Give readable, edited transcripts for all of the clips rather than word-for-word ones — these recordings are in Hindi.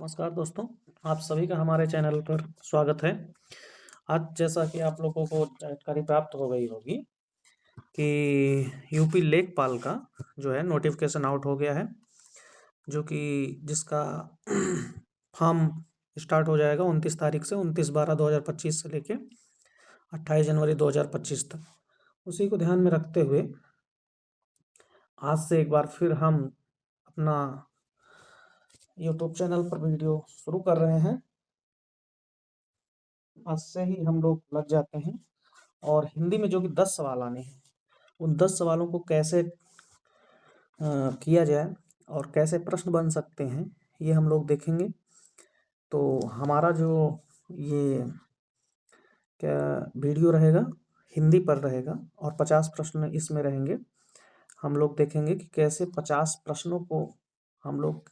नमस्कार दोस्तों, आप सभी का हमारे चैनल पर स्वागत है। आज जैसा कि आप लोगों को जानकारी प्राप्त हो गई होगी कि यूपी लेखपाल का जो है नोटिफिकेशन आउट हो गया है, जो कि जिसका फॉर्म स्टार्ट हो जाएगा 29 तारीख से 29/12/2025 से लेके 28 जनवरी 2025 तक। उसी को ध्यान में रखते हुए आज से एक बार फिर हम अपना यूट्यूब चैनल पर वीडियो शुरू कर रहे हैं। आज से ही हम लोग लग जाते हैं और हिंदी में जो कि 10 सवाल आने हैं, उन 10 सवालों को कैसे किया जाए और कैसे प्रश्न बन सकते हैं, ये हम लोग देखेंगे। तो हमारा जो ये क्या वीडियो रहेगा, हिंदी पर रहेगा और 50 प्रश्न इसमें रहेंगे। हम लोग देखेंगे कि कैसे 50 प्रश्नों को हम लोग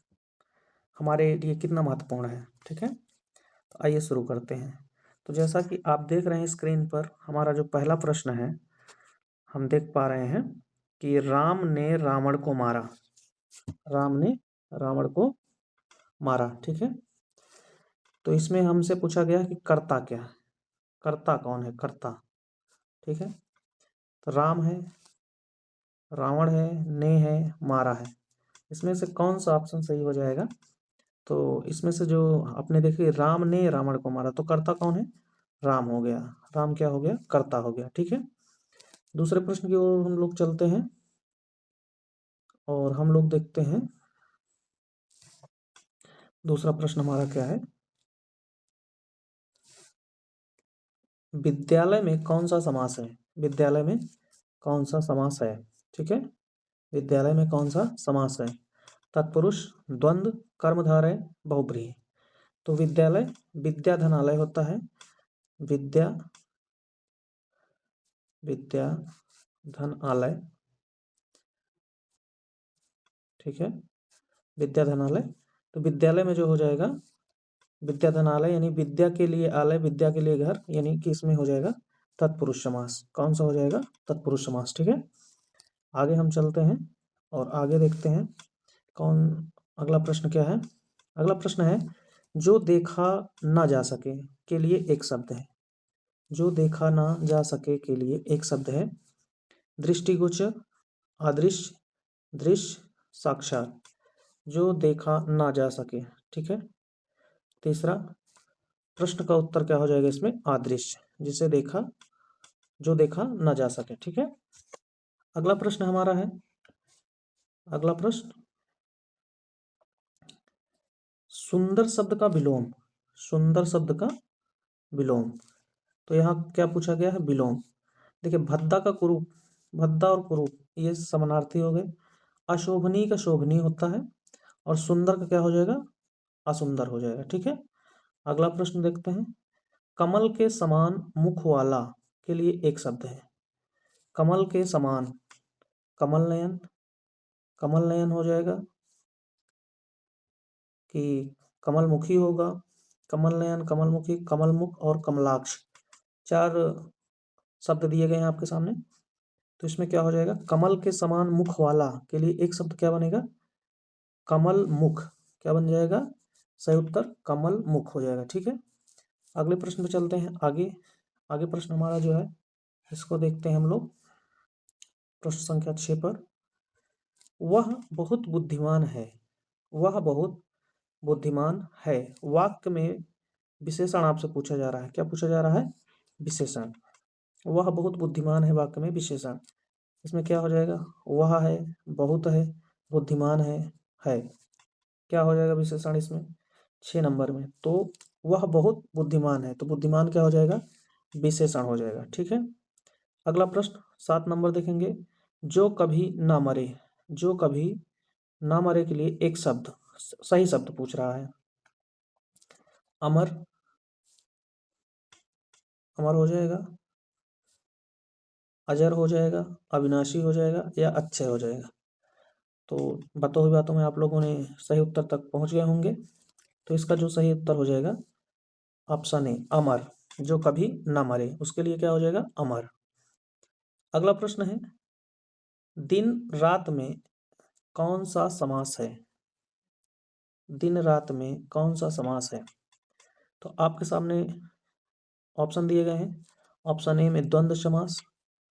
हमारे लिए कितना महत्वपूर्ण है। ठीक है, तो आइए शुरू करते हैं। तो जैसा कि आप देख रहे हैं स्क्रीन पर, हमारा जो पहला प्रश्न है, हम देख पा रहे हैं कि राम ने रावण को मारा। राम ने रावण को मारा। ठीक है, तो इसमें हमसे पूछा गया कि कर्ता क्या है, कर्ता कौन है, कर्ता। ठीक है, तो राम है, रावण है, ने है, मारा है। इसमें से कौन सा ऑप्शन सही हो जाएगा? तो इसमें से जो आपने देखिए, राम ने रावण को मारा, तो कर्ता कौन है? राम हो गया। राम क्या हो गया? कर्ता हो गया। ठीक है, दूसरे प्रश्न की ओर हम लोग चलते हैं और हम लोग देखते हैं दूसरा प्रश्न हमारा क्या है। विद्यालय में कौन सा समास है? विद्यालय में कौन सा समास है? ठीक है, विद्यालय में कौन सा समास है? तत्पुरुष, द्वंद्व, कर्मधारय, बहुब्रीहि। तो विद्यालय विद्या धनालय होता है। विद्या विद्या धन आलय। ठीक है, विद्या धनालय। तो विद्यालय में जो हो जाएगा विद्या धनालय, यानी विद्या के लिए आलय, विद्या के लिए घर, यानी कि इसमें हो जाएगा तत्पुरुष समास। कौन सा हो जाएगा? तत्पुरुष समास। ठीक है, आगे हम चलते हैं और आगे देखते हैं कौन अगला प्रश्न क्या है। अगला प्रश्न है, जो देखा ना जा सके के लिए एक शब्द है। जो देखा ना जा सके के लिए एक शब्द है। दृष्टिगोचर, अदृश्य, दृश्य, साक्षात। जो देखा ना जा सके। ठीक है, तीसरा प्रश्न का उत्तर क्या हो जाएगा इसमें? अदृश्य, जिसे देखा, जो देखा ना जा सके। ठीक है, अगला प्रश्न हमारा है, अगला प्रश्न, सुंदर शब्द का विलोम। सुंदर शब्द का विलोम। तो यहाँ क्या पूछा गया है? विलोम। देखिए, भद्दा का कुरूप, भद्दा और कुरूप ये समानार्थी हो गए। अशोभनीय का शोभनीय होता है और सुंदर का क्या हो जाएगा? असुंदर हो जाएगा। ठीक है, अगला प्रश्न देखते हैं। कमल के समान मुख वाला के लिए एक शब्द है। कमल के समान, कमल नयन, कमल नयन हो जाएगा कि कमलमुखी होगा। कमल नयन, कमलमुखी, कमलमुख और कमलाक्ष, चार शब्द दिए गए हैं आपके सामने। तो इसमें क्या हो जाएगा? कमल के समान मुख वाला के लिए एक शब्द क्या बनेगा? कमल मुख। क्या बन जाएगा? सही उत्तर कमल मुख हो जाएगा। ठीक है, अगले प्रश्न पे चलते हैं। आगे आगे प्रश्न हमारा जो है, इसको देखते हैं हम लोग। प्रश्न संख्या 6 पर, वह बहुत बुद्धिमान है। वह बहुत बुद्धिमान है, वाक्य में विशेषण आपसे पूछा जा रहा है। क्या पूछा जा रहा है? विशेषण। वह बहुत बुद्धिमान है, वाक्य में विशेषण। इसमें क्या हो जाएगा? वह है, बहुत है, बुद्धिमान है। क्या हो जाएगा विशेषण इसमें? 6 नंबर में। तो वह बहुत बुद्धिमान है, तो बुद्धिमान क्या हो जाएगा? विशेषण हो जाएगा। ठीक है, अगला प्रश्न 7 नंबर देखेंगे। जो कभी ना मरे। जो कभी ना मरे के लिए एक शब्द, सही शब्द पूछ रहा है। अमर, अमर हो जाएगा, अजर हो जाएगा, अविनाशी हो जाएगा या अक्षय हो जाएगा। तो बातों ही बातों में आप लोगों ने सही उत्तर तक पहुंच गए होंगे। तो इसका जो सही उत्तर हो जाएगा ऑप्शन ए, अमर। जो कभी ना मरे, उसके लिए क्या हो जाएगा? अमर। अगला प्रश्न है, दिन रात में कौन सा समास है? दिन रात में कौन सा समास है? तो आपके सामने ऑप्शन दिए गए हैं। ऑप्शन ए में द्वंद्व समास,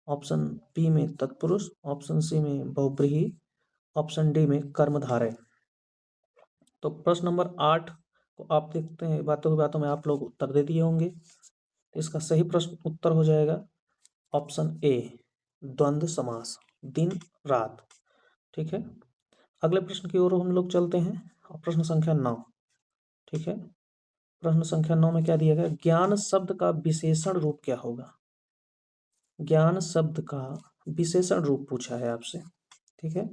ऑप्शन बी में तत्पुरुष, ऑप्शन सी में बहुब्रीहि, ऑप्शन डी में कर्मधारय। तो प्रश्न नंबर 8 को आप देखते हैं, बातों में आप लोग उत्तर दे दिए होंगे। इसका सही प्रश्न उत्तर हो जाएगा ऑप्शन ए, द्वंद्व समास, दिन रात। ठीक है, अगले प्रश्न की ओर हम लोग चलते हैं। प्रश्न संख्या 9। ठीक है, प्रश्न संख्या 9 में क्या दिया गया? ज्ञान शब्द का विशेषण रूप क्या होगा? ज्ञान शब्द का विशेषण रूप पूछा है आपसे। ठीक है,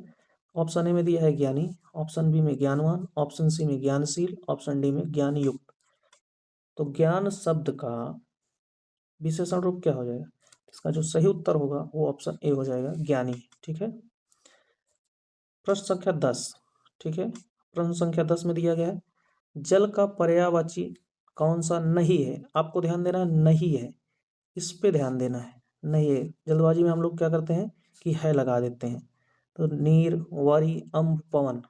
ऑप्शन ए में दिया है ज्ञानी, ऑप्शन बी में ज्ञानवान, ऑप्शन सी में ज्ञानशील, ऑप्शन डी में ज्ञान युक्त। तो ज्ञान शब्द का विशेषण रूप क्या हो जाएगा? इसका जो सही उत्तर होगा वो ऑप्शन ए हो जाएगा, ज्ञानी। ठीक है, प्रश्न संख्या 10। ठीक है, प्रश्न संख्या 10 में दिया गया है जल का पर्यायवाची कौन सा नहीं है? आपको ध्यान देना है, नहीं है, इस पे ध्यान देना है। नहीं है, जल्दबाजी में हम लोग क्या करते हैं कि है लगा देते हैं। तो नीर, वारी, अम्ब, पवन।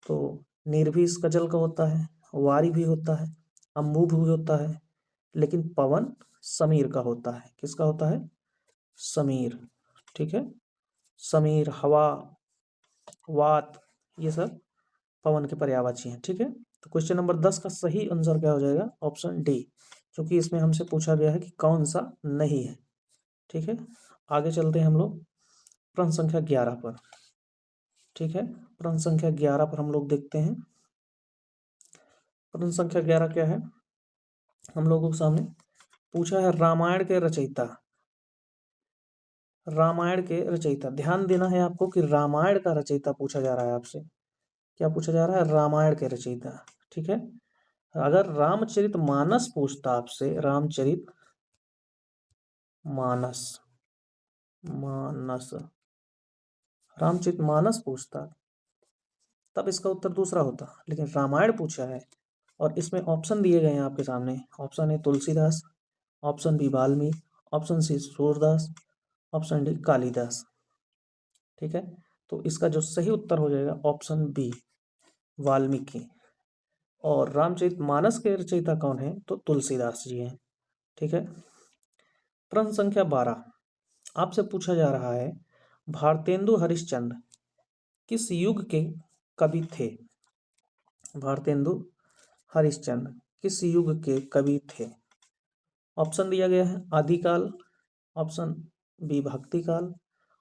तो नीर भी इसका जल का होता है, वारी भी होता है, अम्बु भी होता है, लेकिन पवन समीर का होता है। किसका होता है? समीर। ठीक है, समीर, हवा, वात, ये सब पवन के पर्यायवाची हैं। ठीक है, तो क्वेश्चन नंबर 10 का सही आंसर क्या हो जाएगा? ऑप्शन डी, क्योंकि इसमें हमसे पूछा गया है कि कौन सा नहीं है। ठीक है, आगे चलते हैं हम लोग प्रश्न संख्या 11 पर। ठीक है, प्रश्न संख्या 11 पर हम लोग देखते हैं। प्रश्न संख्या 11 क्या है? हम लोगों के सामने पूछा है रामायण के रचयिता। रामायण के रचयिता, ध्यान देना है आपको कि रामायण का रचयिता पूछा जा रहा है आपसे। क्या पूछा जा रहा है? रामायण के रचयिता। ठीक है, अगर रामचरित मानस पूछता आपसे, रामचरित मानस, मानस, रामचरित मानस पूछता तब इसका उत्तर दूसरा होता, लेकिन रामायण पूछा है और इसमें ऑप्शन दिए गए हैं आपके सामने। Option A Tulsidas, option B Valmiki, option C Surdas, option D Kalidas. ठीक है, तो इसका जो सही उत्तर हो जाएगा ऑप्शन बी, वाल्मीकि। और रामचरित मानस के रचयिता कौन है? तो तुलसीदास जी हैं। ठीक है, प्रश्न संख्या 12 आपसे पूछा जा रहा है भारतेंदु हरिश्चंद्र किस युग के कवि थे? भारतेंदु हरिश्चंद्र किस युग के कवि थे? ऑप्शन दिया गया है आदिकाल, ऑप्शन बी भक्ति काल,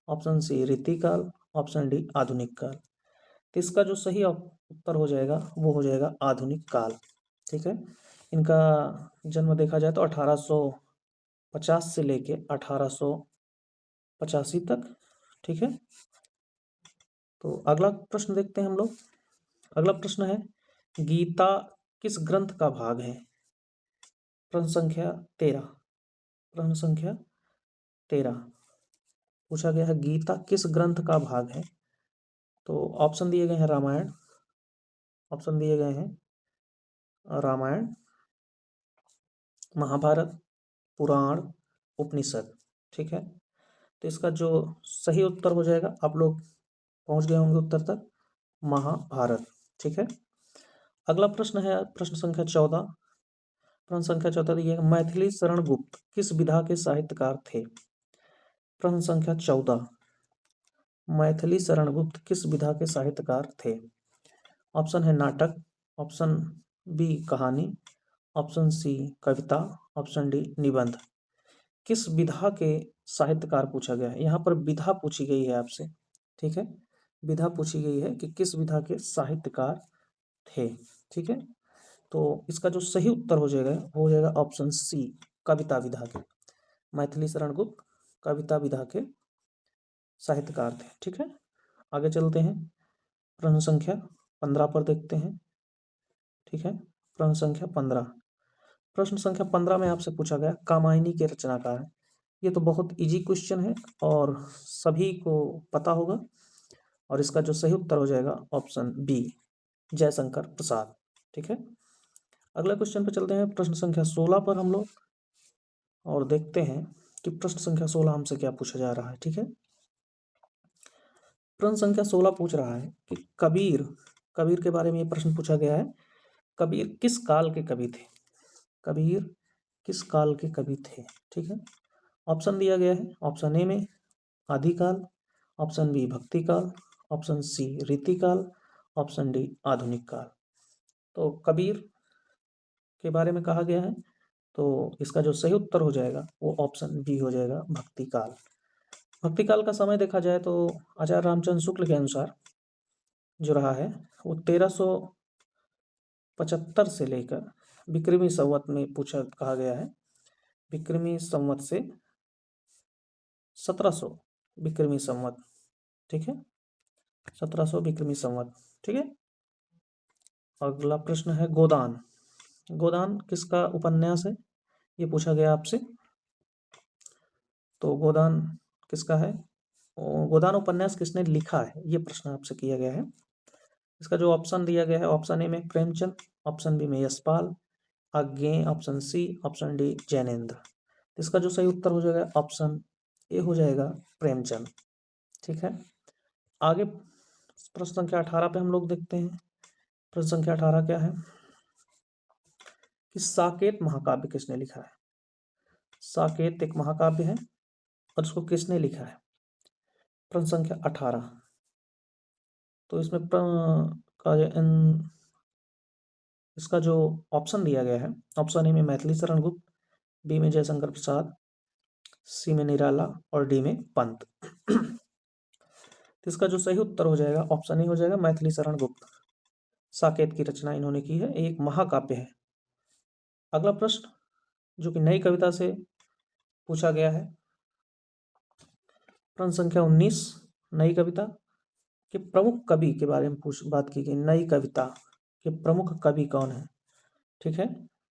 ऑप्शन सी रीतिकाल, ऑप्शन डी आधुनिक काल। तो इसका जो सही उत्तर हो जाएगा वो हो जाएगा आधुनिक काल। ठीक है, इनका जन्म देखा जाए तो 1850 से लेके 1885 तक। ठीक है, तो अगला प्रश्न देखते हैं हम लोग। अगला प्रश्न है गीता किस ग्रंथ का भाग है? प्रश्न संख्या 13। प्रश्न संख्या 13 पूछा गया है गीता किस ग्रंथ का भाग है? तो ऑप्शन दिए गए हैं रामायण, ऑप्शन दिए गए हैं रामायण, महाभारत, पुराण, उपनिषद। ठीक है, तो इसका जो सही उत्तर हो जाएगा, आप लोग पहुंच गए होंगे उत्तर तक, महाभारत। ठीक है, अगला प्रश्न है प्रश्न संख्या 14। प्रश्न संख्या 14 दिए मैथिली शरण गुप्त किस विधा के साहित्यकार थे? प्रश्न संख्या 14, मैथिली शरण गुप्त किस विधा के साहित्यकार थे? ऑप्शन है नाटक, ऑप्शन बी कहानी, ऑप्शन सी कविता, ऑप्शन डी निबंध। किस विधा के साहित्यकार पूछा गया है? यहाँ पर विधा पूछी गई है आपसे। ठीक है, विधा पूछी गई है कि किस विधा के साहित्यकार थे। ठीक है, तो इसका जो सही उत्तर हो जाएगा वो हो जाएगा ऑप्शन सी, कविता विधा के। मैथिली शरण गुप्त कविता विधा के साहित्यकार थे। ठीक है, आगे चलते हैं, प्रश्न संख्या 15 पर देखते हैं। ठीक है, प्रश्न संख्या 15। प्रश्न संख्या 15 में आपसे पूछा गया कामायनी के रचनाकार हैं। ये तो बहुत इजी क्वेश्चन है और सभी को पता होगा, और इसका जो सही उत्तर हो जाएगा ऑप्शन बी, जयशंकर प्रसाद। ठीक है, अगला क्वेश्चन पर चलते हैं, प्रश्न संख्या 16 पर हम लोग, और देखते हैं कि प्रश्न संख्या 16 हमसे क्या पूछा जा रहा है। ठीक है, प्रश्न संख्या 16 पूछ रहा है कि कबीर कबीर के बारे में ये प्रश्न पूछा गया है। कबीर किस काल के कवि थे? कबीर किस काल के कवि थे? ठीक है, ऑप्शन दिया गया है। ऑप्शन ए में आदिकाल, ऑप्शन बी भक्ति काल, ऑप्शन सी रीतिकाल, ऑप्शन डी आधुनिक काल। तो कबीर के बारे में कहा गया है, तो इसका जो सही उत्तर हो जाएगा वो ऑप्शन बी हो जाएगा, भक्ति काल। भक्ति काल का समय देखा जाए तो आचार्य रामचंद्र शुक्ल के अनुसार जो रहा है वो 1375 से लेकर विक्रमी संवत में पूछा कहा गया है। विक्रमी संवत से 1700 विक्रमी संवत, ठीक है, 1700 विक्रमी संवत, ठीक है। अगला प्रश्न है गोदान। गोदान किसका उपन्यास है? ये पूछा गया आपसे। तो गोदान किसका है? गोदान उपन्यास किसने लिखा है, ये प्रश्न आपसे किया गया है। इसका जो ऑप्शन दिया गया है, ऑप्शन ए में प्रेमचंद, ऑप्शन बी में Yashpal, Agyeya, option C, option D Jainendra. इसका जो सही उत्तर हो जाएगा ऑप्शन ए हो जाएगा, प्रेमचंद, ठीक है। आगे प्रश्न संख्या 18 पे हम लोग देखते हैं। प्रश्न संख्या 18 क्या है कि साकेत महाकाव्य किसने लिखा है? साकेत एक महाकाव्य है और इसको किसने लिखा है? प्रश्न संख्या 18। तो इसमें इसका जो ऑप्शन दिया गया है, ऑप्शन ए में मैथिली शरण गुप्त, बी में जयशंकर प्रसाद, सी में निराला और डी में पंत। तो इसका जो सही उत्तर हो जाएगा ऑप्शन ए हो जाएगा, मैथिली शरण गुप्त। साकेत की रचना इन्होंने की है, एक महाकाव्य है। अगला प्रश्न जो कि नई कविता से पूछा गया है, प्रश्न संख्या 19, नई कविता के प्रमुख कवि के बारे में बात की गई। नई कविता के प्रमुख कवि कौन है? ठीक है,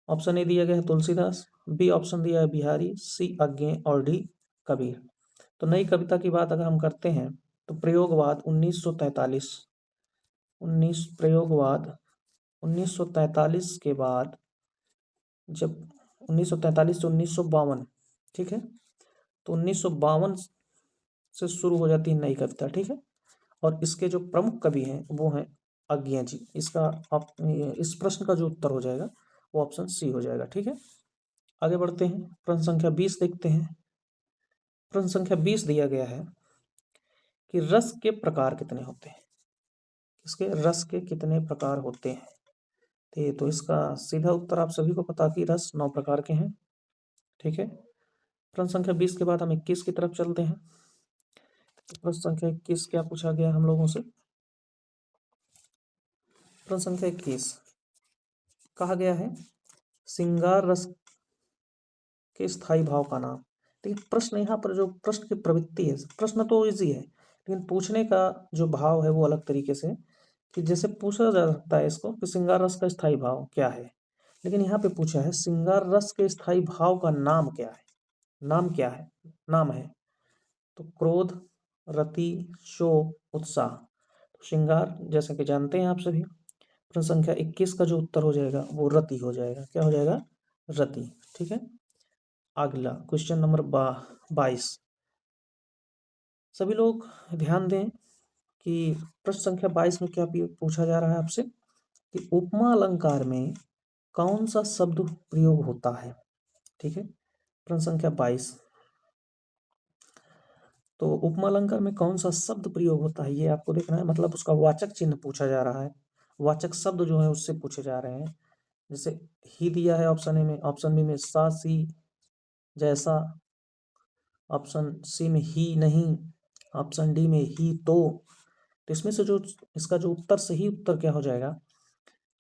ऑप्शन ए दिया गया है तुलसीदास, बी ऑप्शन दिया है बिहारी, सी आज्ञेय और डी कबीर। तो नई कविता की बात अगर हम करते हैं तो प्रयोगवाद 1943 के बाद, जब 1943 से 1952, ठीक है, तो 1952 से शुरू हो जाती है नई कविता, ठीक है। और इसके जो प्रमुख कवि हैं वो हैं आज्ञेय जी। इस प्रश्न का जो उत्तर हो जाएगा वो ऑप्शन सी हो जाएगा, ठीक है। आगे बढ़ते हैं, प्रश्न संख्या 20 देखते हैं। प्रश्न संख्या 20 दिया गया है कि रस के प्रकार कितने होते हैं? इसके रस के कितने प्रकार होते हैं? तो इसका सीधा उत्तर आप सभी को पता कि रस 9 प्रकार के हैं, ठीक है। प्रश्न संख्या 20 के बाद हम 21 की तरफ चलते हैं। प्रश्न संख्या 21 क्या पूछा गया हम लोगों से? प्रश्न संख्या 21 कहा गया है श्रृंगार रस के स्थायी भाव का नाम। लेकिन प्रश्न यहाँ पर जो प्रश्न की प्रवृत्ति है, प्रश्न तो इजी है लेकिन पूछने का जो भाव है वो अलग तरीके से, कि जैसे पूछा जा सकता है इसको कि श्रृंगार रस का स्थायी भाव क्या है, लेकिन यहाँ पे पूछा है श्रृंगार रस के स्थायी भाव का नाम क्या है। नाम क्या है? नाम है तो क्रोध, रति, शोक, उत्साह। श्रृंगार जैसा कि जानते हैं आप सभी। प्रश्न संख्या 21 का जो उत्तर हो जाएगा वो रति हो जाएगा। क्या हो जाएगा? रति, ठीक है। अगला क्वेश्चन नंबर 22। सभी लोग ध्यान दें कि प्रश्न संख्या 22 में क्या पूछा जा रहा है आपसे कि उपमा अलंकार में कौन सा शब्द प्रयोग होता है, ठीक है। प्रश्न संख्या 22, तो उपमा अलंकार में कौन सा शब्द प्रयोग होता है ये आपको देखना है, मतलब उसका वाचक चिन्ह पूछा जा रहा है। वाचक शब्द जो है उससे पूछे जा रहे हैं। जैसे ही दिया है ऑप्शन ए में, ऑप्शन बी में सा, सी, जैसा, ऑप्शन सी में ही नहीं, ऑप्शन डी में ही तो इसमें से जो इसका जो उत्तर सही उत्तर क्या हो जाएगा,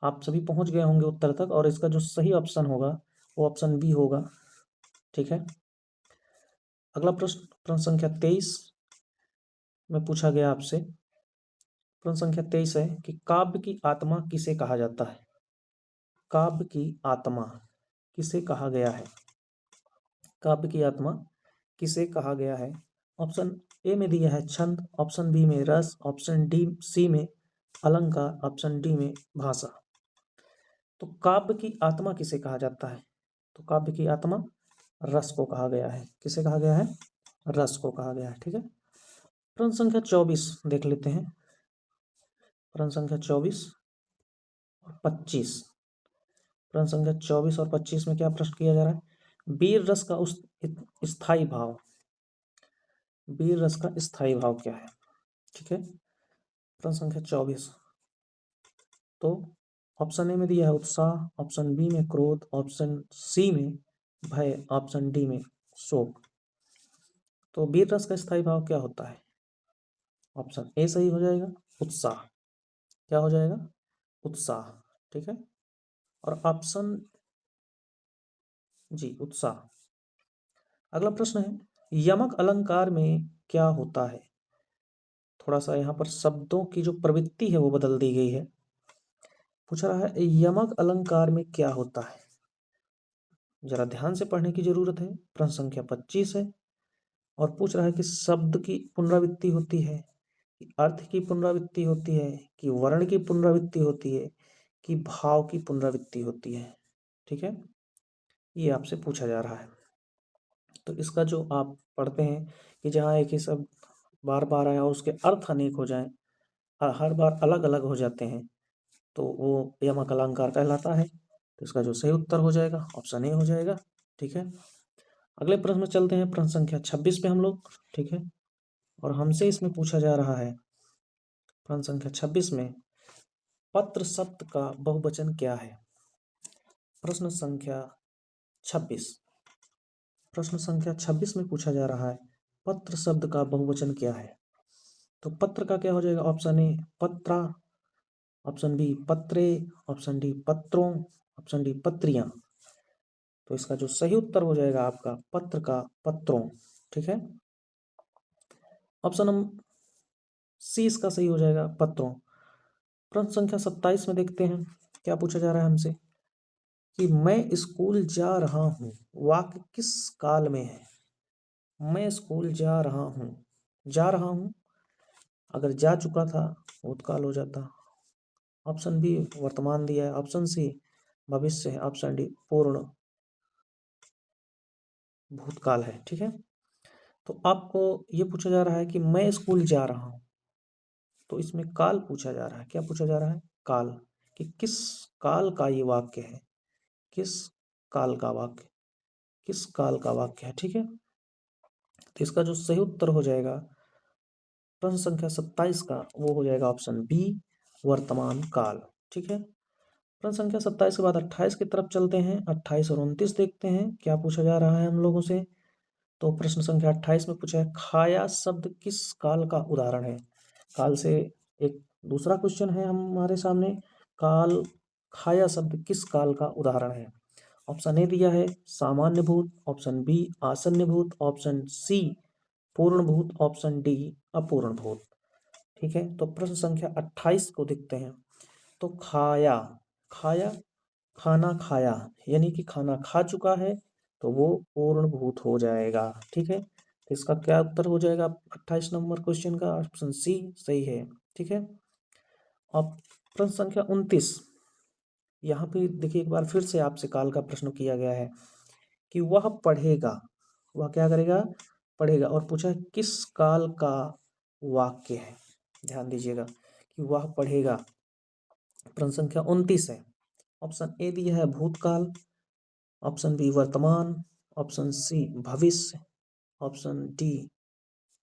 आप सभी पहुंच गए होंगे उत्तर तक, और इसका जो सही ऑप्शन होगा वो ऑप्शन बी होगा, ठीक है। अगला प्रश्न, प्रश्न संख्या 23 में पूछा गया आपसे। प्रश्न संख्या 23 है कि काव्य की आत्मा किसे कहा जाता है? काव्य की आत्मा किसे कहा गया है? काव्य की आत्मा किसे कहा गया है? ऑप्शन ए में दिया है छंद, ऑप्शन बी में रस, ऑप्शन डी सी में अलंकार, ऑप्शन डी में भाषा। तो काव्य की आत्मा किसे कहा जाता है? तो काव्य की आत्मा रस को कहा गया है। किसे कहा गया है? रस को कहा गया है, ठीक है। प्रश्न संख्या 24 देख लेते हैं। प्रश्न संख्या 24 और 25। प्रश्न संख्या 24 और 25 में क्या प्रश्न किया जा रहा है? वीर रस का उस स्थायी भाव, वीर रस का स्थायी भाव क्या है? ठीक है, प्रश्न संख्या 24। तो ऑप्शन ए में दिया है उत्साह, ऑप्शन बी में क्रोध, ऑप्शन सी में भय, ऑप्शन डी में शोक। तो वीर रस का स्थायी भाव क्या होता है? ऑप्शन ए सही हो जाएगा, उत्साह। क्या हो जाएगा? उत्साह। ठीक है, और ऑप्शन जी उत्साह। अगला प्रश्न है, यमक अलंकार में क्या होता है? थोड़ा सा यहाँ पर शब्दों की जो प्रवृत्ति है वो बदल दी गई है। पूछ रहा है यमक अलंकार में क्या होता है? जरा ध्यान से पढ़ने की जरूरत है। प्रश्न संख्या 25 है और पूछ रहा है कि शब्द की पुनरावृत्ति होती है, कि अर्थ की पुनरावृत्ति होती है, कि वर्ण की पुनरावृत्ति होती है, कि भाव की पुनरावृत्ति होती है। ठीक है, ये आपसे पूछा जा रहा है। तो इसका जो आप पढ़ते हैं कि जहाँ एक ही शब्द बार बार आए और उसके अर्थ अनेक हो जाएं, हर बार अलग अलग हो जाते हैं, तो वो यमक अलंकार कहलाता है। तो इसका जो सही उत्तर हो जाएगा ऑप्शन ए हो जाएगा। ठीक है, अगले प्रश्न में चलते हैं, प्रश्न संख्या 26 पे हम लोग। ठीक है, और हमसे इसमें पूछा जा रहा है प्रश्न संख्या 26 में पत्र शब्द का बहुवचन क्या है? प्रश्न संख्या 26, प्रश्न संख्या 26 में पूछा जा रहा है पत्र शब्द का बहुवचन क्या है? तो पत्र का क्या हो जाएगा? ऑप्शन ए पत्रा, ऑप्शन बी पत्रे, ऑप्शन डी पत्रों, ऑप्शन डी पत्रियां। तो इसका जो सही उत्तर हो जाएगा आपका पत्र का पत्रों। ठीक है, ऑप्शन नंबर सी इसका सही हो जाएगा पत्रों। प्रश्न संख्या 27 में देखते हैं क्या पूछा जा रहा है हमसे कि मैं स्कूल जा रहा हूँ वाक्य किस काल में है? मैं स्कूल जा रहा हूँ, जा रहा हूँ अगर जा चुका था भूतकाल हो जाता, ऑप्शन बी वर्तमान दिया है, ऑप्शन सी भविष्य है, ऑप्शन डी पूर्ण भूतकाल है। ठीक है, तो आपको ये पूछा जा रहा है कि मैं स्कूल जा रहा हूँ, तो इसमें काल पूछा जा रहा है। क्या पूछा जा रहा है? काल, कि किस काल का ये वाक्य है, किस काल का वाक्य, किस काल का वाक्य है। ठीक है, तो इसका जो सही उत्तर हो जाएगा प्रश्न संख्या 27 का वो हो जाएगा ऑप्शन बी वर्तमान काल। ठीक है, प्रश्न संख्या 27 के बाद 28 की तरफ चलते हैं। 28 और 29 देखते हैं क्या पूछा जा रहा है हम लोगों से। तो प्रश्न संख्या 28 में पूछा है खाया शब्द किस काल का उदाहरण है? काल से एक दूसरा क्वेश्चन है हमारे सामने, काल खाया शब्द किस काल का उदाहरण है? ऑप्शन ए दिया है सामान्य भूत, ऑप्शन बी आसन्य भूत, ऑप्शन सी पूर्ण भूत, ऑप्शन डी अपूर्ण भूत। ठीक है, तो प्रश्न संख्या 28 को देखते हैं। तो खाया, खाया खाना खाया यानी कि खाना खा चुका है, तो वो पूर्ण भूत हो जाएगा। ठीक है, तो इसका क्या उत्तर हो जाएगा 28 नंबर क्वेश्चन का? ऑप्शन सी सही है। ठीक है, अब प्रश्न संख्या 29, यहाँ पे देखिए एक बार फिर से आपसे काल का प्रश्न किया गया है कि वह पढ़ेगा, वह क्या करेगा? पढ़ेगा, और पूछा है किस काल का वाक्य है? ध्यान दीजिएगा कि वह पढ़ेगा प्रश्न संख्या 29 है। ऑप्शन ए दिया है भूतकाल, ऑप्शन बी वर्तमान, ऑप्शन सी भविष्य, ऑप्शन डी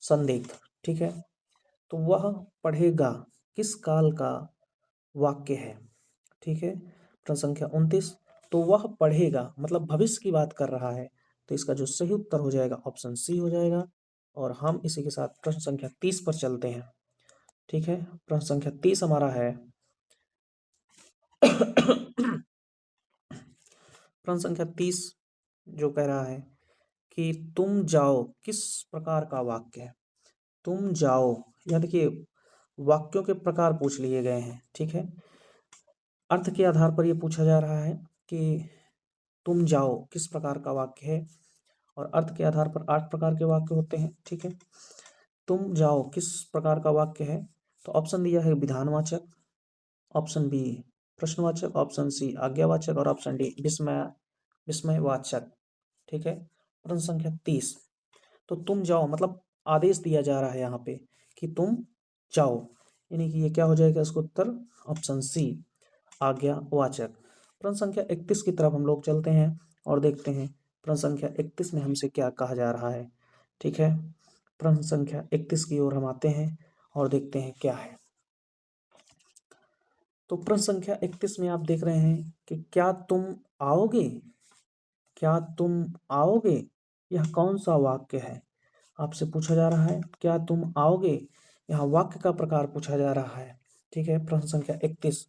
संदिग्ध। ठीक है, तो वह पढ़ेगा किस काल का वाक्य है? ठीक है, प्रश्न संख्या 29, तो वह पढ़ेगा मतलब भविष्य की बात कर रहा है, तो इसका जो सही उत्तर हो जाएगा ऑप्शन सी हो जाएगा। और हम इसी के साथ प्रश्न संख्या 30 पर चलते हैं। ठीक है, प्रश्न संख्या 30 हमारा है प्रश्न संख्या 30 जो कह रहा है कि तुम जाओ किस प्रकार का वाक्य है? तुम जाओ, यह देखिए वाक्यों के प्रकार पूछ लिए गए हैं। ठीक है, अर्थ के आधार पर यह पूछा जा रहा है कि तुम जाओ किस प्रकार का वाक्य है, और अर्थ के आधार पर 8 प्रकार के वाक्य होते हैं। ठीक है, तुम जाओ किस प्रकार का वाक्य है? तो ऑप्शन दिया है विधानवाचक, ऑप्शन बी प्रश्नवाचक, ऑप्शन सी आज्ञावाचक, और ऑप्शन डी विस्मयवाचक। ठीक है, प्रश्न संख्या 30, तो तुम जाओ मतलब आदेश दिया जा रहा है यहाँ पे कि तुम जाओ, यानी कि ये क्या हो जाएगा इसका उत्तर? Option C, आज्ञावाचक। प्रश्न संख्या 31 की तरफ हम लोग चलते हैं और देखते हैं प्रश्न संख्या 31 में हमसे क्या कहा जा रहा है। ठीक है, प्रश्न संख्या 31 की ओर हम आते हैं और देखते हैं क्या है। तो प्रश्न संख्या 31 में आप देख रहे हैं कि क्या तुम आओगे, क्या तुम आओगे, यह कौन सा वाक्य है? आपसे पूछा जा रहा है क्या तुम आओगे, यहाँ वाक्य का प्रकार पूछा जा रहा है। ठीक है, प्रश्न संख्या 31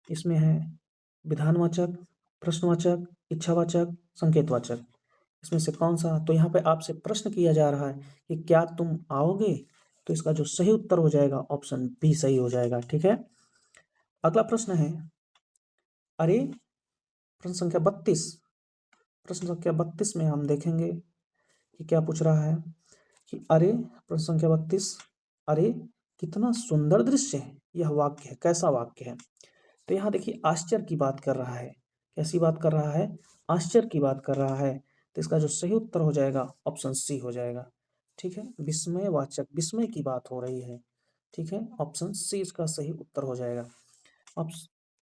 इसमें है विधानवाचक, प्रश्नवाचक, इच्छावाचक, संकेतवाचक। इसमें से कौन सा? तो यहाँ पे आपसे प्रश्न किया जा रहा है कि क्या तुम आओगे, तो इसका जो सही उत्तर हो जाएगा ऑप्शन बी सही हो जाएगा। ठीक है, अगला प्रश्न है अरे, प्रश्न संख्या 32। प्रश्न संख्या 32 में हम देखेंगे कि क्या पूछ रहा है कि अरे, प्रश्न संख्या 32, अरे कितना सुंदर दृश्य है, यह वाक्य है, कैसा वाक्य है? तो यहाँ देखिए आश्चर्य की बात कर रहा है। कैसी बात कर रहा है? आश्चर्य की बात कर रहा है। तो इसका जो सही उत्तर हो जाएगा ऑप्शन सी हो जाएगा। ठीक है, विस्मयवाचक, विस्मय की बात हो रही है। ठीक है, ऑप्शन सी इसका सही उत्तर हो जाएगा। अब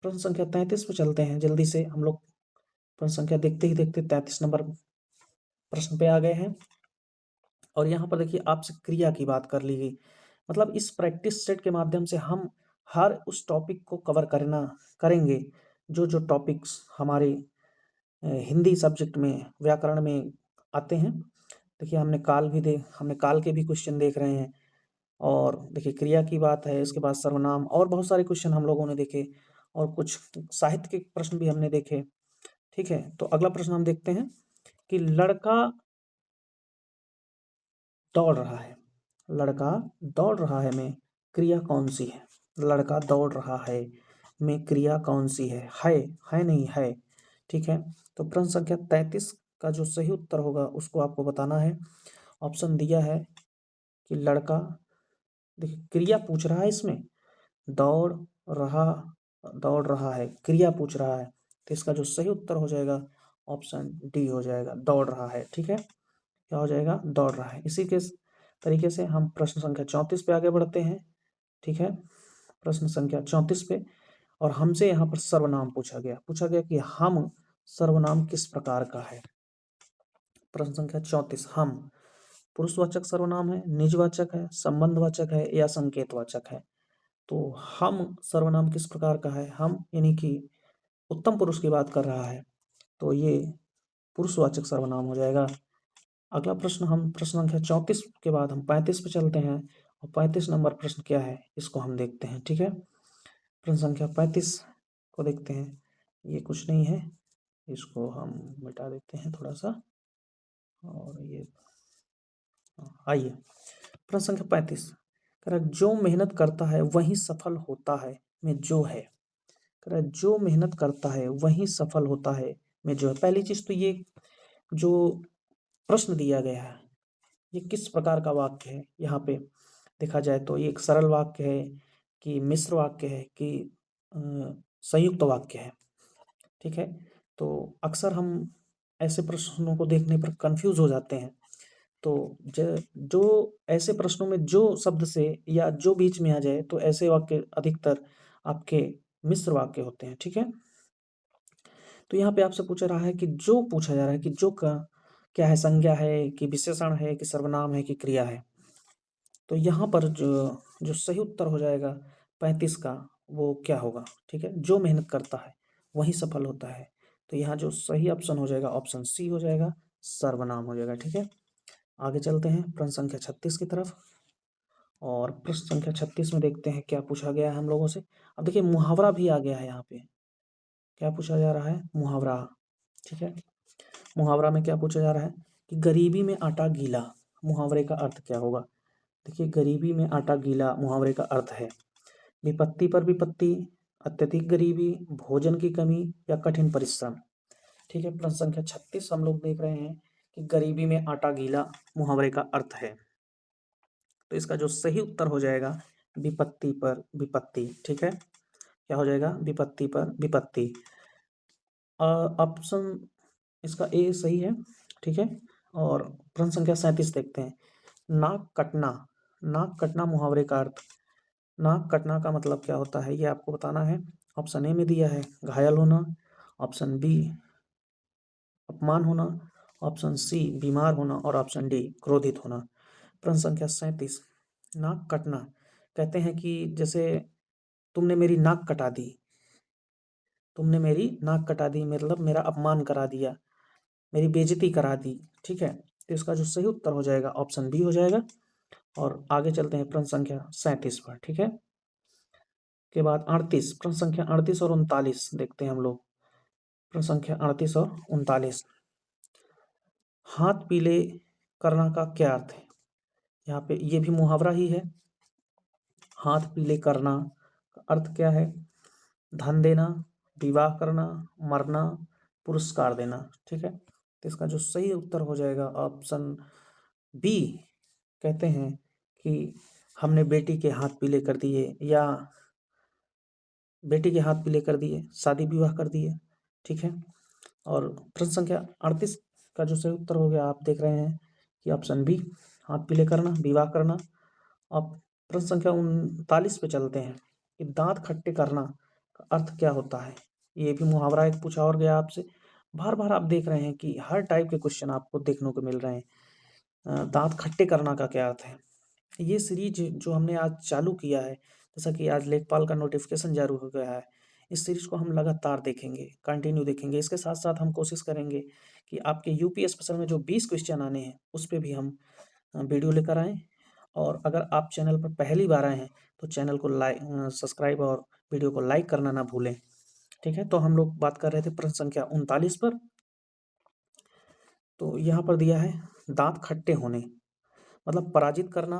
प्रश्न संख्या 33 पे चलते हैं, जल्दी से हम लोग प्रश्न संख्या देखते ही देखते 33 नंबर प्रश्न पे आ गए हैं। और यहाँ पर देखिए आपसे क्रिया की बात कर ली गई। मतलब इस प्रैक्टिस सेट के माध्यम से हम हर उस टॉपिक को कवर करना करेंगे जो जो टॉपिक्स हमारे हिंदी सब्जेक्ट में व्याकरण में आते हैं। देखिए हमने काल के भी क्वेश्चन देख रहे हैं, और देखिए क्रिया की बात है, इसके बाद सर्वनाम और बहुत सारे क्वेश्चन हम लोगों ने देखे, और कुछ साहित्य के प्रश्न भी हमने देखे। ठीक है, तो अगला प्रश्न हम देखते हैं कि लड़का दौड़ रहा है, लड़का दौड़ रहा है में क्रिया कौन सी है? लड़का दौड़ रहा है में क्रिया कौन सी है नहीं है। ठीक है, तो प्रश्न संख्या 33 का जो सही उत्तर होगा उसको आपको बताना है। ऑप्शन दिया है कि लड़का, देखिए क्रिया पूछ रहा है इसमें, दौड़ रहा, दौड़ रहा है, क्रिया पूछ रहा है, तो इसका जो सही उत्तर हो जाएगा ऑप्शन डी हो जाएगा, दौड़ रहा है। ठीक है, क्या हो जाएगा? दौड़ रहा है। इसी के तरीके से हम प्रश्न संख्या 34 पे आगे बढ़ते हैं। ठीक है, प्रश्न संख्या 34 पे, और हमसे यहाँ पर सर्वनाम पूछा गया कि हम सर्वनाम किस प्रकार का है। प्रश्न संख्या 34, हम पुरुषवाचक सर्वनाम है, निजवाचक है, संबंधवाचक है या संकेतवाचक है? तो हम सर्वनाम किस प्रकार का है? हम यानी कि उत्तम पुरुष की बात कर रहा है, तो ये पुरुषवाचक सर्वनाम हो जाएगा। अगला प्रश्न, हम प्रश्न संख्या 34 के बाद हम 35 पे चलते हैं, और 35 नंबर प्रश्न क्या है इसको हम देखते हैं। ठीक है, प्रश्न संख्या 35 को देखते हैं। ये कुछ नहीं है, इसको हम मिटा देते हैं थोड़ा सा, और ये आइए प्रश्न संख्या 35 कह रहा है, जो मेहनत करता है वही सफल होता है में जो है। कह रहा है जो मेहनत करता है वही सफल होता है में जो है। पहली चीज तो ये जो प्रश्न दिया गया है ये किस प्रकार का वाक्य है? यहाँ पे देखा जाए तो ये एक सरल वाक्य है कि मिश्र वाक्य है कि अ, संयुक्त वाक्य है। ठीक है, तो अक्सर हम ऐसे प्रश्नों को देखने पर कंफ्यूज हो जाते हैं। तो जो ऐसे प्रश्नों में जो शब्द से या जो बीच में आ जाए, तो ऐसे वाक्य अधिकतर आपके मिश्र वाक्य होते हैं। ठीक है, तो यहाँ पे आपसे पूछा रहा है कि जो पूछा जा रहा है कि जो का क्या है, संज्ञा है कि विशेषण है कि सर्वनाम है कि क्रिया है। तो यहाँ पर जो जो सही उत्तर हो जाएगा 35 का, वो क्या होगा? ठीक है, जो मेहनत करता है वही सफल होता है। तो यहाँ जो सही ऑप्शन हो जाएगा ऑप्शन सी हो जाएगा, सर्वनाम हो जाएगा। ठीक है, आगे चलते हैं प्रश्न संख्या 36 की तरफ, और प्रश्न संख्या 36 में देखते हैं क्या पूछा गया है हम लोगों से। अब देखिए मुहावरा भी आ गया है यहाँ पे। क्या पूछा जा रहा है? मुहावरा। ठीक है, मुहावरा में क्या पूछा जा रहा है कि गरीबी में आटा गीला, मुहावरे का अर्थ क्या होगा? देखिए गरीबी में आटा गीला मुहावरे का अर्थ है विपत्ति पर विपत्ति, अत्यधिक गरीबी, भोजन की कमी या कठिन परिश्रम। ठीक है, प्रश्न संख्या 36 हम लोग देख रहे हैं कि गरीबी में आटा गीला मुहावरे का अर्थ है। तो इसका जो सही उत्तर हो जाएगा विपत्ति पर विपत्ति। ठीक है, क्या हो जाएगा? विपत्ति पर विपत्ति। ऑप्शन इसका ए सही है। ठीक है, और प्रश्न संख्या 37 देखते हैं, नाक कटना, नाक कटना मुहावरे का अर्थ। नाक कटना का मतलब क्या होता है ये आपको बताना है। ऑप्शन ए में दिया है घायल होना, ऑप्शन बी अपमान होना, ऑप्शन सी बीमार होना और ऑप्शन डी क्रोधित होना। प्रश्न संख्या 37, नाक कटना कहते हैं कि जैसे तुमने मेरी नाक कटा दी, तुमने मेरी नाक कटा दी मतलब मेरा अपमान करा दिया, मेरी बेइज्जती करा दी, ठीक है। तो इसका जो सही उत्तर हो जाएगा ऑप्शन बी हो जाएगा। और आगे चलते हैं प्रश्न संख्या 37 पर, ठीक है। के बाद 38, प्रश्न संख्या 38 और 39 देखते हैं हम लोग। प्रश्न संख्या 38 और 39, हाथ पीले करना का क्या अर्थ है? यहाँ पे ये भी मुहावरा ही है। हाथ पीले करना का अर्थ क्या है? धन देना, विवाह करना, मरना, पुरस्कार देना, ठीक है। तो इसका जो सही उत्तर हो जाएगा ऑप्शन बी। कहते हैं कि हमने बेटी के हाथ पीले कर दिए या बेटी के हाथ पीले कर दिए, शादी विवाह कर दिए, ठीक है। और प्रश्न संख्या 38 का जो सही उत्तर हो गया आप देख रहे हैं कि ऑप्शन बी, हाथ पीले करना, विवाह करना। अब प्रश्न संख्या 39 पे चलते हैं कि दांत खट्टे करना का अर्थ क्या होता है? ये भी मुहावरा एक पूछा और गया आपसे। बार बार आप देख रहे हैं कि हर टाइप के क्वेश्चन आपको देखने को मिल रहे हैं। दांत खट्टे करना का क्या अर्थ है? ये सीरीज जो हमने आज चालू किया है, जैसा कि आज लेखपाल का नोटिफिकेशन जारी हो गया है, इस सीरीज को हम लगातार देखेंगे, कंटिन्यू देखेंगे। इसके साथ साथ हम कोशिश करेंगे कि आपके यूपी स्पेशल में जो 20 क्वेश्चन आने हैं उस पे भी हम वीडियो लेकर आएँ। और अगर आप चैनल पर पहली बार आए हैं तो चैनल को सब्सक्राइब और वीडियो को लाइक करना ना भूलें, ठीक है। तो हम लोग बात कर रहे थे प्रश्न संख्या 39 पर। तो यहाँ पर दिया है दांत खट्टे होने मतलब पराजित करना,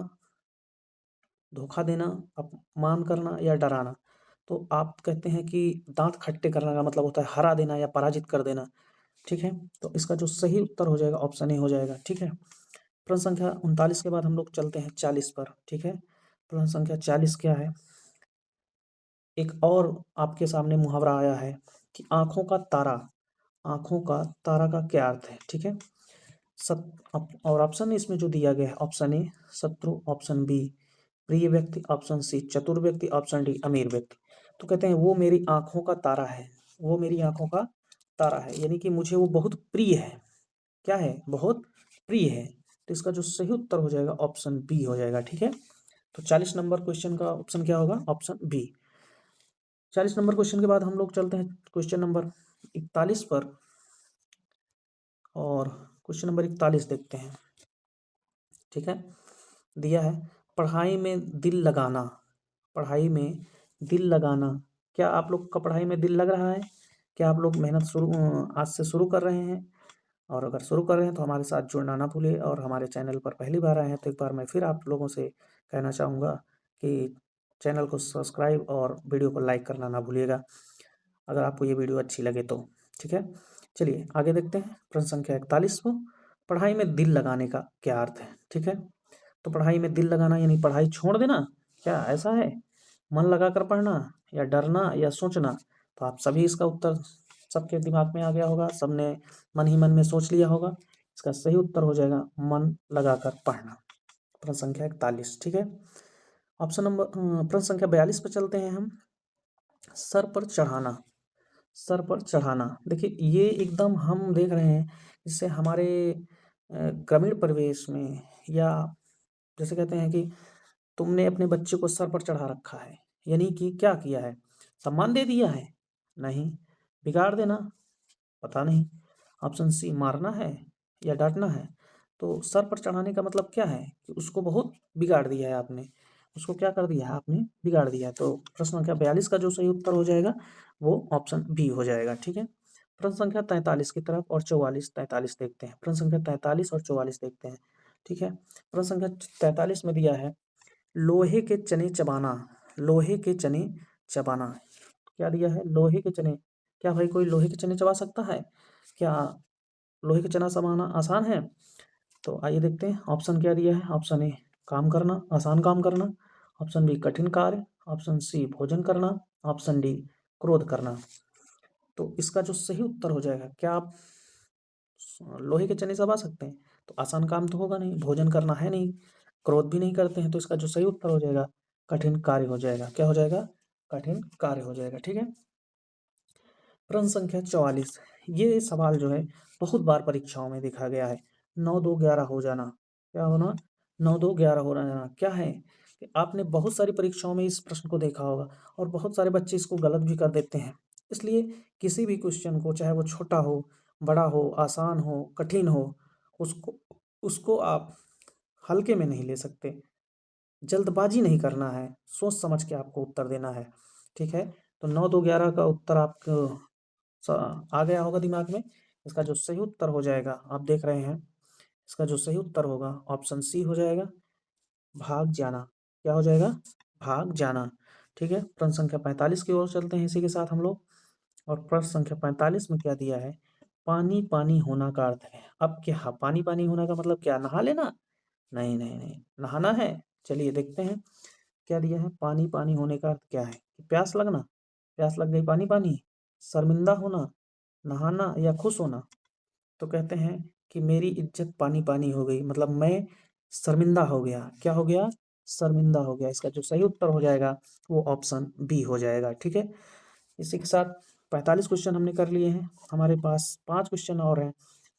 धोखा देना, अपमान करना या डराना। तो आप कहते हैं कि दांत खट्टे करने का मतलब होता है हरा देना या पराजित कर देना, ठीक है। तो इसका जो सही उत्तर हो जाएगा ऑप्शन ए हो जाएगा, ठीक है। प्रश्न संख्या 39 के बाद हम लोग चलते हैं 40 पर, ठीक है। प्रश्न संख्या 40 क्या है? एक और आपके सामने मुहावरा आया है कि आँखों का तारा, आँखों का तारा का क्या अर्थ है, ठीक है। और ऑप्शन इसमें जो दिया गया है ऑप्शन ए शत्रु, ऑप्शन बी प्रिय व्यक्ति, ऑप्शन सी चतुर व्यक्ति, ऑप्शन डी अमीर व्यक्ति। तो कहते हैं वो मेरी आँखों का तारा है, वो मेरी आँखों का तारा है, यानी कि मुझे वो बहुत प्रिय है। क्या है? बहुत प्रिय है। तो इसका जो सही उत्तर हो जाएगा ऑप्शन बी हो जाएगा, ठीक है। तो 40 नंबर क्वेश्चन का ऑप्शन क्या होगा? Option B. 40 नंबर क्वेश्चन के बाद हम लोग चलते हैं क्वेश्चन नंबर 41 पर। और क्वेश्चन नंबर 41 देखते हैं, ठीक है। दिया है पढ़ाई में दिल लगाना, पढ़ाई में दिल लगाना। क्या आप लोग का पढ़ाई में दिल लग रहा है? क्या आप लोग मेहनत आज से शुरू कर रहे हैं? और अगर शुरू कर रहे हैं तो हमारे साथ जुड़ना ना भूलिए। और हमारे चैनल पर पहली बार आए हैं तो एक बार मैं फिर आप लोगों से कहना चाहूँगा कि चैनल को सब्सक्राइब और वीडियो को लाइक करना ना भूलिएगा अगर आपको ये वीडियो अच्छी लगे तो, ठीक है। चलिए आगे देखते हैं प्रश्न संख्या 41 को। पढ़ाई में दिल लगाने का क्या अर्थ है, ठीक है। तो पढ़ाई में दिल लगाना यानी पढ़ाई छोड़ देना, क्या ऐसा है? मन लगाकर पढ़ना या डरना या सोचना? तो आप सभी इसका उत्तर सबके दिमाग में आ गया होगा, सबने मन ही मन में सोच लिया होगा। इसका सही उत्तर हो जाएगा मन लगाकर पढ़ना। प्रश्न संख्या 41, ठीक है। ऑप्शन नंबर प्रश्न संख्या 42 पर चलते हैं हम। सर पर चढ़ाना, सर पर चढ़ाना देखिए ये एकदम हम देख रहे हैं जिससे हमारे ग्रामीण परिवेश में, या जैसे कहते हैं कि तुमने अपने बच्चे को सर पर चढ़ा रखा है, यानी कि क्या किया है? सम्मान दे दिया है? नहीं। बिगाड़ देना? पता नहीं। ऑप्शन सी मारना है या डांटना है? तो सर पर चढ़ाने का मतलब क्या है कि उसको बहुत बिगाड़ दिया है आपने, उसको क्या कर दिया है आपने? बिगाड़ दिया है। तो प्रश्न संख्या 42 का जो सही उत्तर हो जाएगा वो ऑप्शन बी हो जाएगा, ठीक है। प्रश्न संख्या 43 की तरफ और 44 43 देखते हैं। प्रश्न संख्या 43 और 44 देखते हैं, ठीक है। प्रश्न संख्या 43 में दिया है लोहे के चने चबाना, लोहे के चने चबाना। क्या दिया है? लोहे के चने। क्या भाई कोई लोहे के चने चबा सकता है? क्या लोहे के चना चबाना आसान है? तो आइए देखते हैं ऑप्शन क्या दिया है। ऑप्शन ए काम करना, आसान काम करना, ऑप्शन बी कठिन कार्य, ऑप्शन सी भोजन करना, ऑप्शन डी क्रोध करना। तो इसका जो सही उत्तर हो जाएगा, क्या आप लोहे के चने चबा सकते हैं? तो आसान काम तो होगा नहीं, भोजन करना है नहीं, क्रोध भी नहीं करते हैं, तो इसका जो सही उत्तर हो जाएगा कठिन कार्य हो जाएगा। क्या हो जाएगा? कठिन कार्य हो जाएगा। ठीक है। प्रश्न संख्या 44। ये सवाल जो है बहुत बार परीक्षाओं में देखा गया है। 9 2 11 हो जाना, क्या होना? 9 2 11 हो जाना क्या है कि आपने बहुत सारी परीक्षाओं में इस प्रश्न को देखा होगा और बहुत सारे बच्चे इसको गलत भी कर देते हैं। इसलिए किसी भी क्वेश्चन को, चाहे वो छोटा हो, बड़ा हो, आसान हो, कठिन हो, उसको उसको आप हल्के में नहीं ले सकते। जल्दबाजी नहीं करना है, सोच समझ के आपको उत्तर देना है। ठीक है। तो 9 2 11 का उत्तर आपको आ गया होगा दिमाग में। इसका जो सही उत्तर हो जाएगा, आप देख रहे हैं, इसका जो सही उत्तर होगा ऑप्शन सी हो जाएगा, भाग जाना। क्या हो जाएगा? भाग जाना। ठीक है। प्रश्न संख्या 45 की ओर चलते हैं इसी के साथ हम लोग। और प्रश्न संख्या 45 में क्या दिया है? पानी पानी होना का अर्थ है। अब क्या पानी पानी होना का मतलब क्या? नहा लेना? नहीं नहीं नहीं, नहाना है। चलिए देखते हैं क्या दिया है। पानी पानी होने का अर्थ क्या है? प्यास लगना, प्यास लग गई, पानी पानी, शर्मिंदा होना, नहाना या खुश होना। तो कहते हैं कि मेरी इज्जत पानी पानी हो गई, मतलब मैं शर्मिंदा हो गया। क्या हो गया? शर्मिंदा हो गया। इसका जो सही उत्तर हो जाएगा वो ऑप्शन बी हो जाएगा। ठीक है। इसी के साथ 45 क्वेश्चन हमने कर लिए हैं। हमारे पास 5 क्वेश्चन और हैं,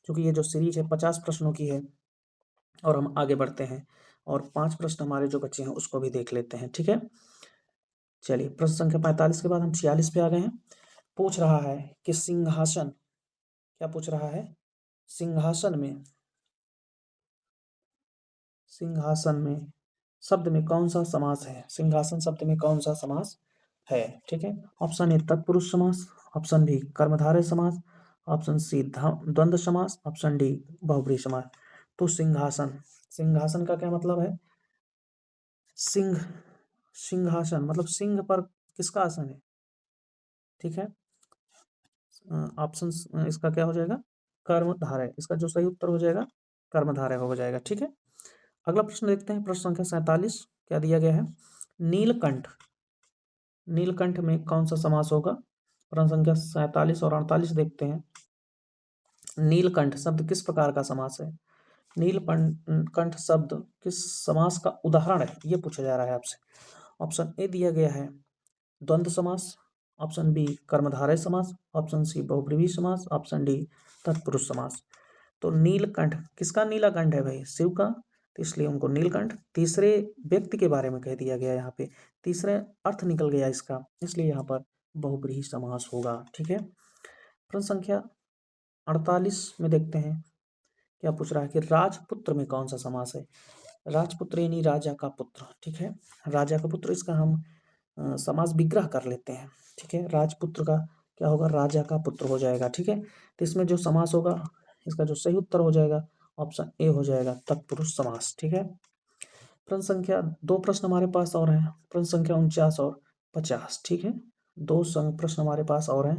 क्योंकि ये जो सीरीज है 50 प्रश्नों की है। और हम आगे बढ़ते हैं और 5 प्रश्न हमारे जो बच्चे हैं उसको भी देख लेते हैं। ठीक है। चलिए, प्रश्न संख्या 45 के बाद हम 46 पे आ गए हैं। पूछ रहा है कि सिंहासन, क्या पूछ रहा है? सिंहासन में, सिंहासन में शब्द में कौन सा समास है? सिंहासन शब्द में कौन सा समास है? ठीक है। ऑप्शन ए तत्पुरुष समास, ऑप्शन बी कर्मधारय समास, ऑप्शन सी द्वंद्व समास, ऑप्शन डी बहुब्रीहि समास। तो सिंहासन, सिंहासन का क्या मतलब है? सिंह, सिंहासन मतलब सिंह पर किसका आसन है? ठीक है। ऑप्शन इसका क्या हो जाएगा? कर्मधारय। इसका जो सही उत्तर हो जाएगा कर्मधारय हो जाएगा। ठीक है। अगला प्रश्न देखते हैं। प्रश्न संख्या 47 क्या दिया गया है? नीलकंठ, नीलकंठ में कौन सा समास होगा? प्रश्न संख्या 47 और 48 देखते हैं। नीलकंठ शब्द किस प्रकार का समास है? नीलकंठ शब्द किस समास का उदाहरण है, ये पूछा जा रहा है आपसे। ऑप्शन ए दिया गया है द्वंद्व समास, ऑप्शन बी कर्मधारय समास, ऑप्शन सी बहुब्रीहि समास, ऑप्शन डी तत्पुरुष समास। तो नीलकंठ, किसका नीलकंठ है भाई? शिव का, तो इसलिए उनको नीलकंठ। तीसरे व्यक्ति के बारे में कह दिया गया यहाँ पे, तीसरे अर्थ निकल गया इसका, इसलिए यहाँ पर बहुब्रीहि समास होगा। ठीक है। प्रश्न संख्या 48 में देखते हैं क्या पूछ रहा है कि राजपुत्र में कौन सा समास है? राजपुत्र यानी राजा का पुत्र। ठीक है। राजा का पुत्र, इसका हम समास विग्रह कर लेते हैं। ठीक है। राजपुत्र का क्या होगा? राजा का पुत्र हो जाएगा। ठीक है। तो इसमें जो समास होगा, इसका जो सही उत्तर हो जाएगा ऑप्शन ए हो जाएगा, तत्पुरुष समास। ठीक है। प्रश्न संख्या 2 प्रश्न हमारे पास और हैं। प्रश्न संख्या 49 और 50। ठीक है। 2 प्रश्न हमारे पास और हैं।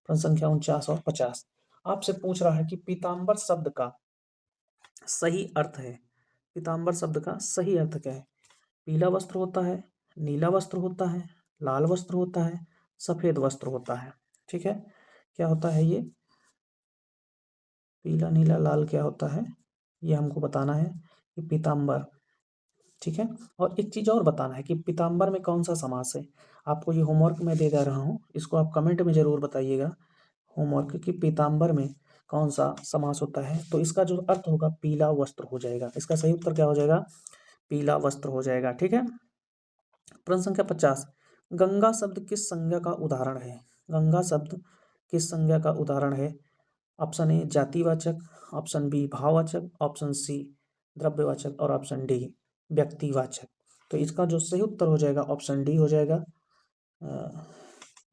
प्रश्न संख्या 49 और 50 आपसे पूछ रहा है कि पीताम्बर शब्द का सही अर्थ है। पीताम्बर शब्द का सही अर्थ क्या है? पीला वस्त्र होता है, नीला वस्त्र होता है, लाल वस्त्र होता है, सफेद वस्त्र होता है। ठीक है। क्या होता है ये? पीला नीला लाल क्या होता है, ये हमको बताना है कि पीताम्बर। ठीक है। और एक चीज और बताना है कि पीताम्बर में कौन सा समास है। आपको ये होमवर्क मैं दे रहा हूँ, इसको आप कमेंट में जरूर बताइएगा होमवर्क कि पीताम्बर में कौन सा समास होता है। तो इसका जो अर्थ होगा पीला वस्त्र हो जाएगा। इसका सही उत्तर क्या हो जाएगा? पीला वस्त्र हो जाएगा। ठीक है। प्रश्न संख्या 50, गंगा शब्द किस संज्ञा का उदाहरण है? गंगा शब्द किस संज्ञा का उदाहरण है? ऑप्शन ए जातिवाचक, ऑप्शन बी भाववाचक, ऑप्शन सी द्रव्यवाचक और ऑप्शन डी व्यक्तिवाचक। तो इसका जो सही उत्तर हो जाएगा ऑप्शन डी हो जाएगा,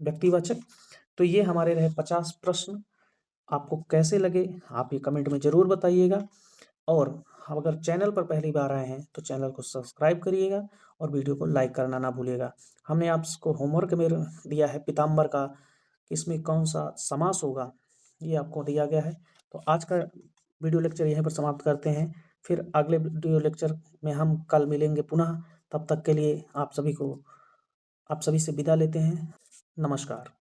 व्यक्तिवाचक। तो ये हमारे रहे 50 प्रश्न। आपको कैसे लगे आप ये कमेंट में ज़रूर बताइएगा। और अगर चैनल पर पहली बार आए हैं तो चैनल को सब्सक्राइब करिएगा और वीडियो को लाइक करना ना भूलिएगा। हमने आपको होमवर्क में दिया है पीताम्बर का, इसमें कौन सा समास होगा ये आपको दिया गया है। तो आज का वीडियो लेक्चर यहीं पर समाप्त करते हैं। फिर अगले वीडियो लेक्चर में हम कल मिलेंगे पुनः। तब तक के लिए आप सभी से विदा लेते हैं। नमस्कार।